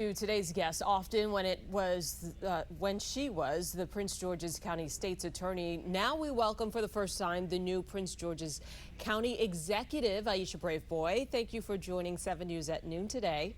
To today's guest. Often when she was the Prince George's County State's Attorney, now we welcome for the first time the new Prince George's County Executive Aisha Braveboy. Thank you for joining 7 News at noon today.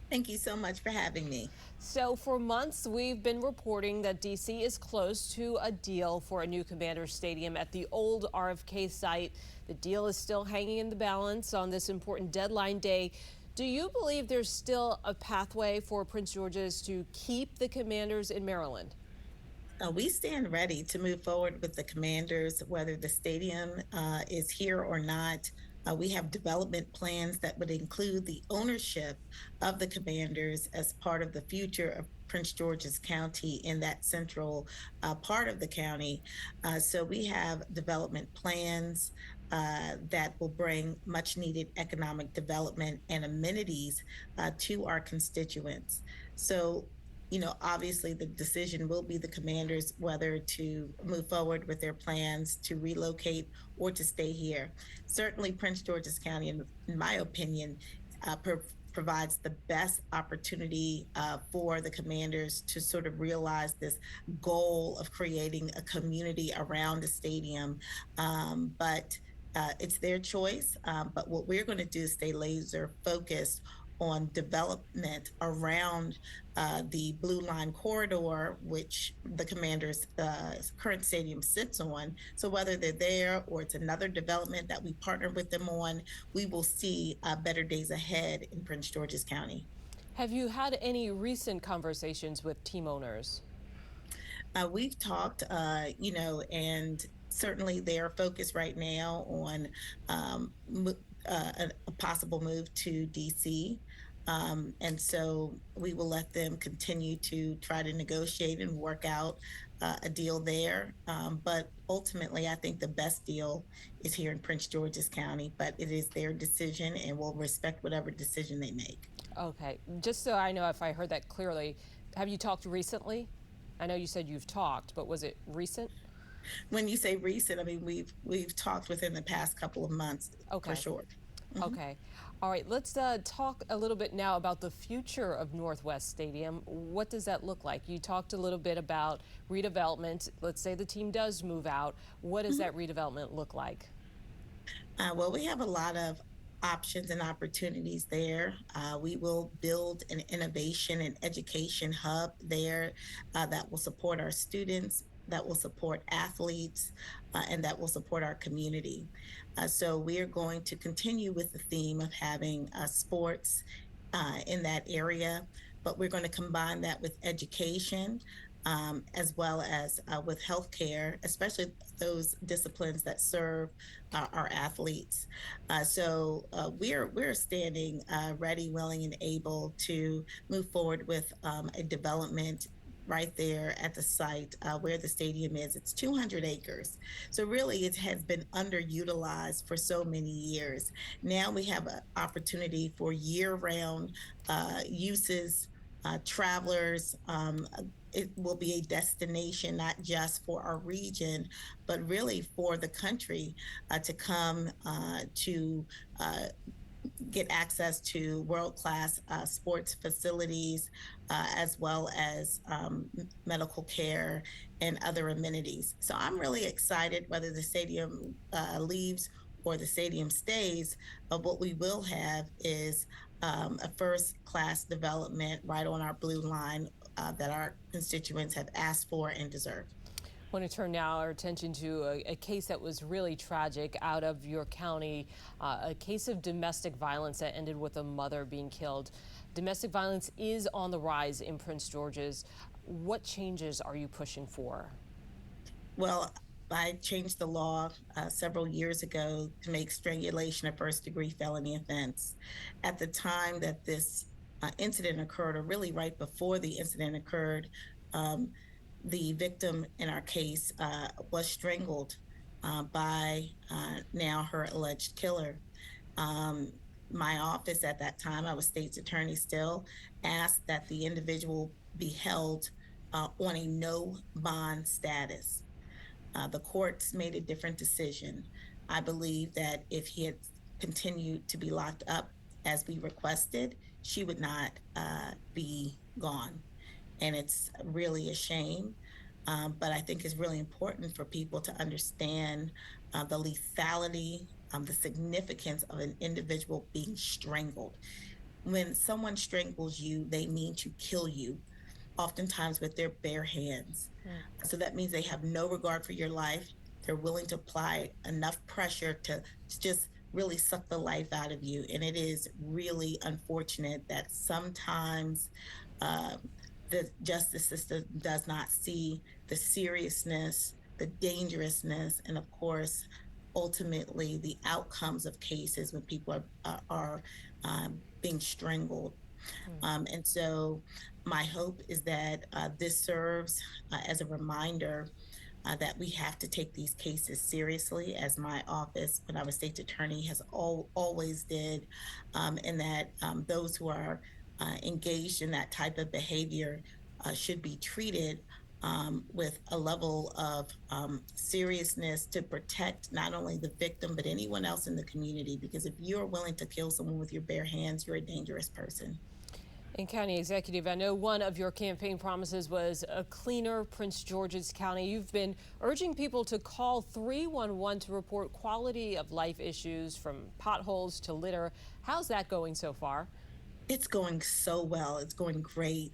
Thank you so much for having me. So for months, we've been reporting that D.C. is close to a deal for a new Commander Stadium at the old RFK site. The deal is still hanging in the balance on this important deadline day. Do you believe there's still a pathway for Prince George's to keep the Commanders in Maryland? We stand ready to move forward with the Commanders, whether the stadium is here or not. We have development plans that would include the ownership of the Commanders as part of the future of Prince George's County in that central part of the county. So we have development plans that will bring much needed economic development and amenities to our constituents. So obviously the decision will be the Commanders whether to move forward with their plans to relocate or to stay here. Certainly, Prince George's County, in my opinion, provides the best opportunity for the Commanders to sort of realize this goal of creating a community around the stadium. But it's their choice. But what we're going to do is stay laser focused on development around the Blue Line corridor, which the Commanders' current stadium sits on. So whether they're there or it's another development that we partner with them on, we will see better days ahead in Prince George's County. Have you had any recent conversations with team owners? We've talked, and certainly they are focused right now on a possible move to DC. And so we will let them continue to try to negotiate and work out a deal there. But ultimately, I think the best deal is here in Prince George's County, but it is their decision and we'll respect whatever decision they make. Okay, just so I know if I heard that clearly, have you talked recently? I know you said you've talked, but was it recent? When you say recent, I mean we've talked within the past couple of months, Okay. for sure. Mhm. Okay. All right. Let's talk a little bit now about the future of Northwest Stadium. What does that look like? You talked a little bit about redevelopment. Let's say the team does move out. What does that redevelopment look like? Well, we have a lot of options and opportunities there. We will build an innovation and education hub there that will support our students, that will support athletes, and that will support our community. So we are going to continue with the theme of having sports in that area, but we're going to combine that with education. As well as with healthcare, especially those disciplines that serve our athletes. So we're standing ready, willing, and able to move forward with a development right there at the site where the stadium is. It's 200 acres. So really it has been underutilized for so many years. Now we have an opportunity for year-round uses, travelers. It will be a destination not just for our region, but really for the country to come to get access to world-class sports facilities, as well as medical care and other amenities. So I'm really excited whether the stadium leaves or the stadium stays. But what we will have is a first-class development right on our blue line that our constituents have asked for and deserve. I want to turn now our attention to a case that was really tragic out of your county, a case of domestic violence that ended with a mother being killed. Domestic violence is on the rise in Prince George's. What changes are you pushing for? Well, I changed the law several years ago to make strangulation a first-degree felony offense. At the time that this incident occurred, or really right before the incident occurred, the victim in our case was strangled by now her alleged killer. My office at that time, I was state's attorney still, asked that the individual be held on a no bond status. The courts made a different decision. I believe that if he had continued to be locked up as we requested, she would not be gone. And it's really a shame. But I think it's really important for people to understand the lethality, the significance of an individual being strangled. When someone strangles you, they mean to kill you, oftentimes with their bare hands. Mm. So that means they have no regard for your life. They're willing to apply enough pressure to just really suck the life out of you. And it is really unfortunate that sometimes um, the justice system does not see the seriousness, the dangerousness, and of course, ultimately the outcomes of cases when people are being strangled. Mm. And so, my hope is that this serves as a reminder that we have to take these cases seriously, as my office, when I was state attorney, has always did, and that those who are engaged in that type of behavior should be treated with a level of seriousness to protect not only the victim, but anyone else in the community. Because if you're willing to kill someone with your bare hands, you're a dangerous person. And County Executive, I know one of your campaign promises was a cleaner Prince George's County. You've been urging people to call 311 to report quality of life issues from potholes to litter. How's that going so far? It's going so well. It's going great.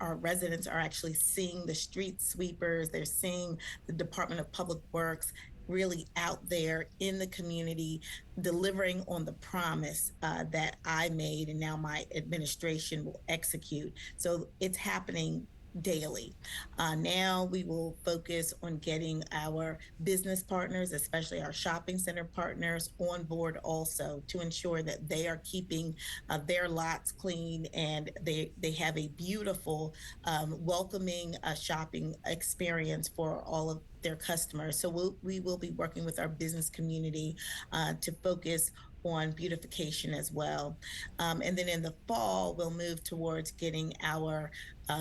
Our residents are actually seeing the street sweepers. They're seeing the Department of Public Works really out there in the community, delivering on the promise that I made and now my administration will execute. So it's happening daily. Now we will focus on getting our business partners, especially our shopping center partners, on board also to ensure that they are keeping their lots clean and they have a beautiful, welcoming shopping experience for all of their customers. So we will be working with our business community to focus on beautification as well. And then in the fall, we'll move towards getting our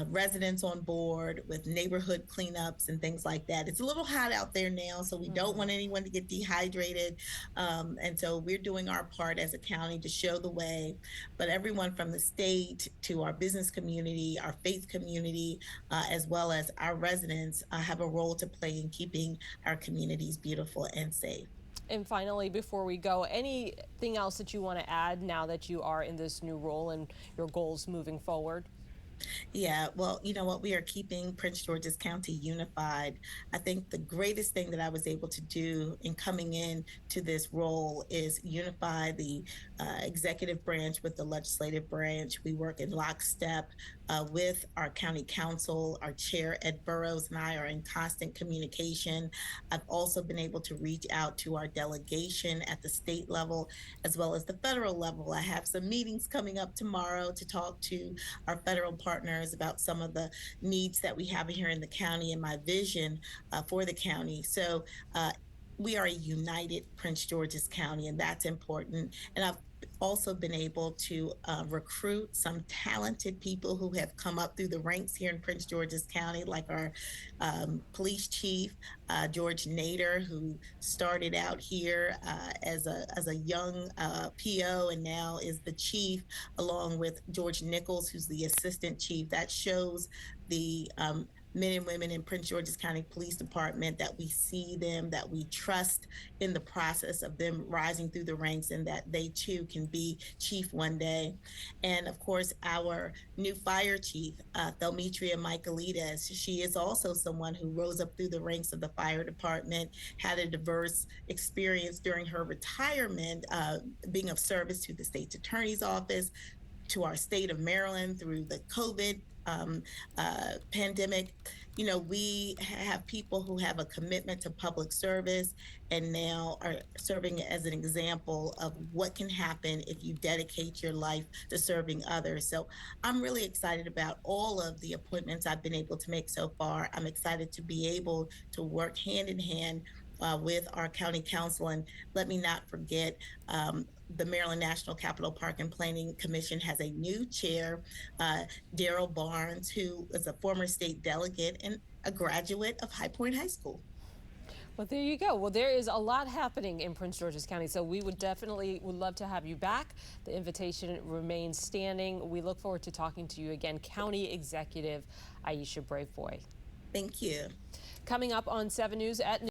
residents on board with neighborhood cleanups and things like that. It's a little hot out there now, so we don't want anyone to get dehydrated. And so we're doing our part as a county to show the way. But everyone from the state to our business community, our faith community, as well as our residents have a role to play in keeping our communities beautiful and safe. And finally, before we go, anything else that you want to add now that you are in this new role and your goals moving forward? Yeah, well, you know what? We are keeping Prince George's County unified. I think the greatest thing that I was able to do in coming in to this role is unify the executive branch with the legislative branch. We work in lockstep with our county council. Our chair, Ed Burrows, and I are in constant communication. I've also been able to reach out to our delegation at the state level as well as the federal level. I have some meetings coming up tomorrow to talk to our federal partners about some of the needs that we have here in the county and my vision for the county. So we are a united Prince George's County, and that's important. And I've also been able to recruit some talented people who have come up through the ranks here in Prince George's County, like our police chief, George Nader, who started out here as a young PO and now is the chief, along with George Nichols, who's the assistant chief. That shows the men and women in Prince George's County Police Department that we see them, that we trust in the process of them rising through the ranks, and that they too can be chief one day. And of course, our new fire chief, Thelmetria Michaelides, she is also someone who rose up through the ranks of the fire department, had a diverse experience during her retirement, being of service to the state's attorney's office, to our state of Maryland through the COVID pandemic. You know, we have people who have a commitment to public service and now are serving as an example of what can happen if you dedicate your life to serving others. So I'm really excited about all of the appointments I've been able to make so far. I'm excited to be able to work hand in hand with our county council. And let me not forget, the Maryland National Capital Park and Planning Commission has a new chair, Daryl Barnes, who is a former state delegate and a graduate of High Point High School. Well, there you go. Well, there is a lot happening in Prince George's County, so we would love to have you back. The invitation remains standing. We look forward to talking to you again, County Executive Aisha Braveboy. Thank you. Coming up on 7 News at